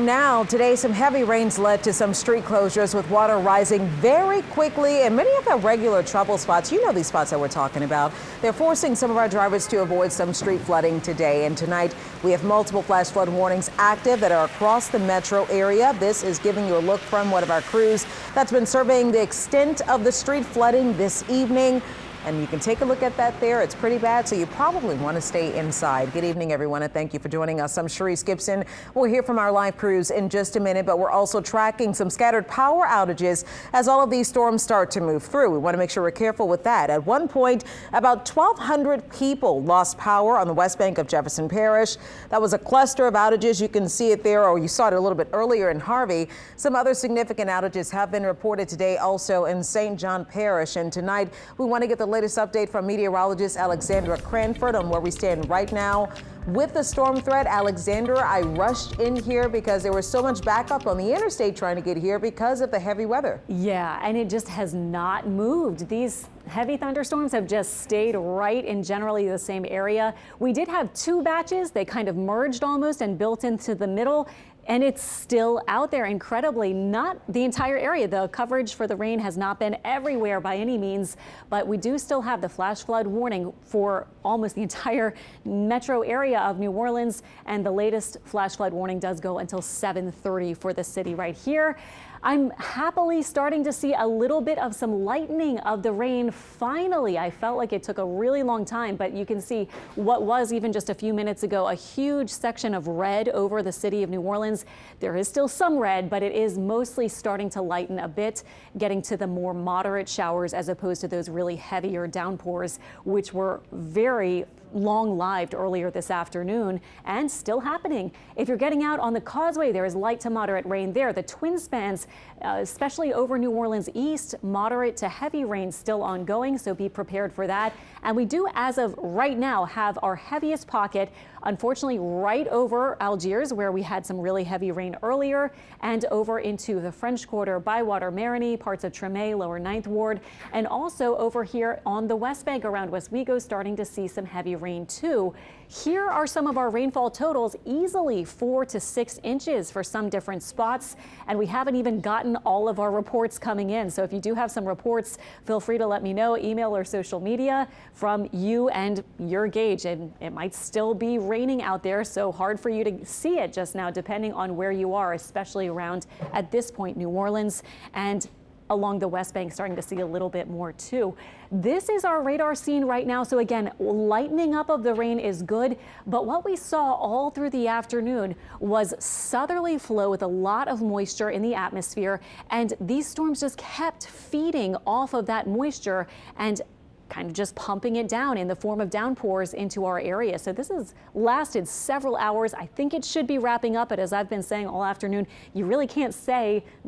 now, today some heavy rains led to some street closures with water rising very quickly and many of the regular trouble spots. You know these spots that we're talking about. They're forcing some of our drivers to avoid some street flooding today. And tonight we have multiple flash flood warnings active that are across the metro area. This is giving you a look from one of our crews that's been surveying the extent of the street flooding this evening. And you can take a look at that there. It's pretty bad, so you probably want to stay inside. Good evening, everyone, and thank you for joining us. I'm Sharice Gibson. We'll hear from our live crews in just a minute, but we're also tracking some scattered power outages as all of these storms start to move through. We want to make sure we're careful with that. At one point, about 1,200 people lost power on the west bank of Jefferson Parish. That was a cluster of outages. You can see it there, or you saw it a little bit earlier in Harvey. Some other significant outages have been reported today also in St. John Parish. And tonight, we want to get the latest update from meteorologist Alexandra Cranford on where we stand right now with the storm threat. Alexandra, I rushed in here because there was so much backup on the interstate trying to get here because of the heavy weather. Yeah, and it just has not moved. These heavy thunderstorms have just stayed right in generally the same area. We did have two batches. They kind of merged almost and built into the middle. And it's still out there, incredibly. Not the entire area. The coverage for the rain has not been everywhere by any means, but we do still have the flash flood warning for almost the entire metro area of New Orleans. And the latest flash flood warning does go until 7:30 for the city right here. I'm happily starting to see a little bit of some lightening of the rain. Finally, I felt like it took a really long time, but you can see what was even just a few minutes ago, a huge section of red over the city of New Orleans. There is still some red, but it is mostly starting to lighten a bit, getting to the more moderate showers as opposed to those really heavier downpours, which were very long-lived earlier this afternoon and still happening. If you're getting out on the causeway, there is light to moderate rain there. The twin spans, especially over New Orleans east, moderate to heavy rain still ongoing, so be prepared for that. And we do, as of right now, have our heaviest pocket, unfortunately, right over Algiers, where we had some really heavy rain earlier, and over into the French Quarter, Bywater, Marigny, parts of Tremé, Lower 9th Ward, and also over here on the West Bank around Westwego, starting to see some heavy rain too. Here are some of our rainfall totals, easily 4 to 6 inches for some different spots. And we haven't even gotten all of our reports coming in. So if you do have some reports, feel free to let me know, email or social media from you and your gauge. And it might still be raining out there, so hard for you to see it just now, depending on where you are, especially around, at this point, New Orleans and along the West Bank, starting to see a little bit more too. This is our radar scene right now. So again, lightening up of the rain is good, but what we saw all through the afternoon was southerly flow with a lot of moisture in the atmosphere, and these storms just kept feeding off of that moisture and kind of just pumping it down in the form of downpours into our area. So this has lasted several hours. I think it should be wrapping up, but as I've been saying all afternoon, you really can't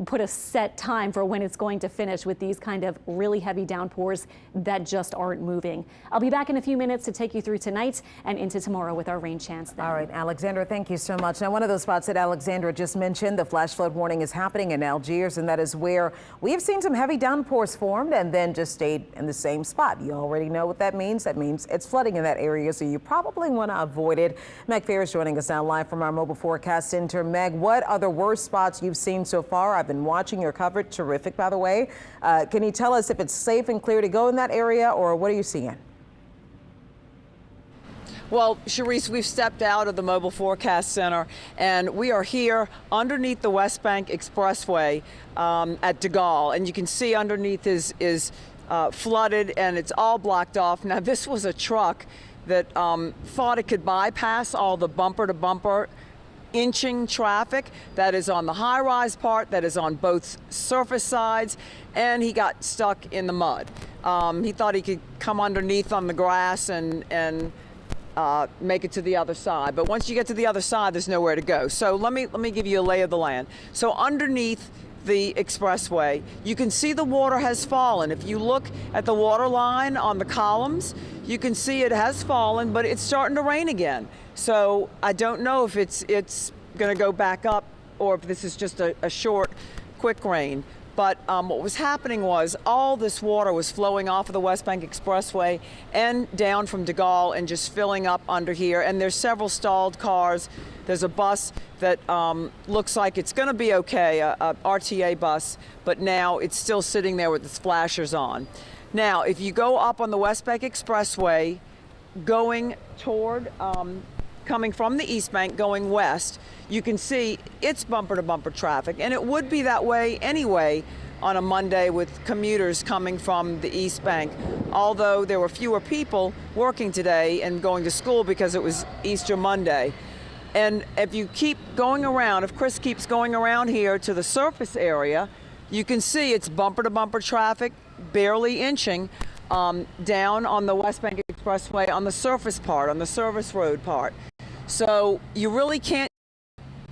put a set time for when it's going to finish with these kind of really heavy downpours that just aren't moving. I'll be back in a few minutes to take you through tonight and into tomorrow with our rain chance then. All right, Alexandra, thank you so much. Now, one of those spots that Alexandra just mentioned, the flash flood warning is happening in Algiers, and that is where we have seen some heavy downpours formed and then just stayed in the same spot. You already know what that means. That means it's flooding in that area, so you probably want to avoid it. Meg Fair is joining us now live from our mobile forecast center. Meg, what are the worst spots you've seen so far? I've been watching your coverage. Terrific, by the way. Can you tell us if it's safe and clear to go in that area, or what are you seeing? Well, Sharice, we've stepped out of the mobile forecast center and we are here underneath the West Bank Expressway at de Gaulle, and you can see underneath is flooded and it's all blocked off. Now, this was a truck that thought it could bypass all the bumper-to-bumper inching traffic that is on the high-rise part, that is on both surface sides, and he got stuck in the mud. He thought he could come underneath on the grass and make it to the other side. But once you get to the other side, there's nowhere to go. So let me give you a lay of the land. So underneath the expressway, you can see the water has fallen. If you look at the water line on the columns, you can see it has fallen, but it's starting to rain again. So I don't know if it's going to go back up or if this is just a short, quick rain. But what was happening was all this water was flowing off of the West Bank Expressway and down from de Gaulle and just filling up under here. And there's several stalled cars. There's a bus that looks like it's going to be okay, a RTA bus, but now it's still sitting there with its flashers on. Now, if you go up on the West Bank Expressway, going toward, coming from the East Bank, going west, you can see it's bumper-to-bumper traffic, and it would be that way anyway on a Monday with commuters coming from the East Bank, although there were fewer people working today and going to school because it was Easter Monday. And if you keep going around, if Chris keeps going around here to the surface area, you can see it's bumper-to-bumper traffic, barely inching, down on the West Bank Expressway on the surface part, on the service road part. So you really can't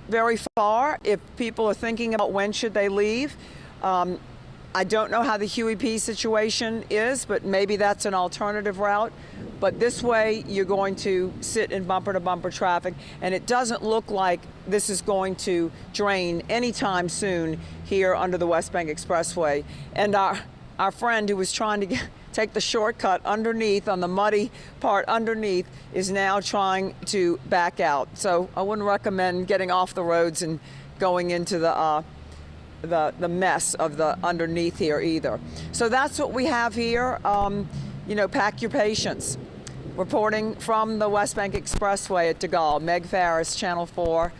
very far if people are thinking about when should they leave. I don't know how the Huey P situation is, but maybe that's an alternative route. But this way, you're going to sit in bumper-to-bumper traffic, and it doesn't look like this is going to drain anytime soon here under the West Bank Expressway. And our friend who was trying to take the shortcut underneath on the muddy part underneath is now trying to back out. So I wouldn't recommend getting off the roads and going into the mess of the underneath here either. So that's what we have here. You know, pack your patience. Reporting from the West Bank Expressway at de Gaulle, Meg Farris, Channel 4.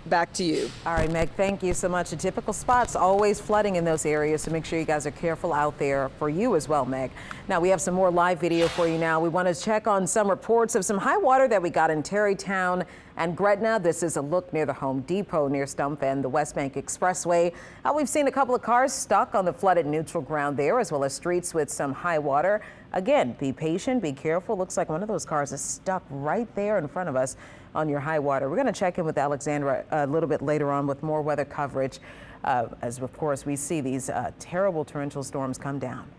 Back to you. All right, Meg, thank you so much. The typical spots always flooding in those areas, so make sure you guys are careful out there for you as well, Meg. Now, we have some more live video for you now. We want to check on some reports of some high water that we got in Terrytown and Gretna. This is a look near the Home Depot near Stump and the West Bank Expressway. We've seen a couple of cars stuck on the flooded neutral ground there, as well as streets with some high water. Again, be patient, be careful. Looks like one of those cars is stuck right there in front of us on your high water. We're going to check in with Alexandra a little bit later on with more weather coverage as, of course, we see these terrible torrential storms come down.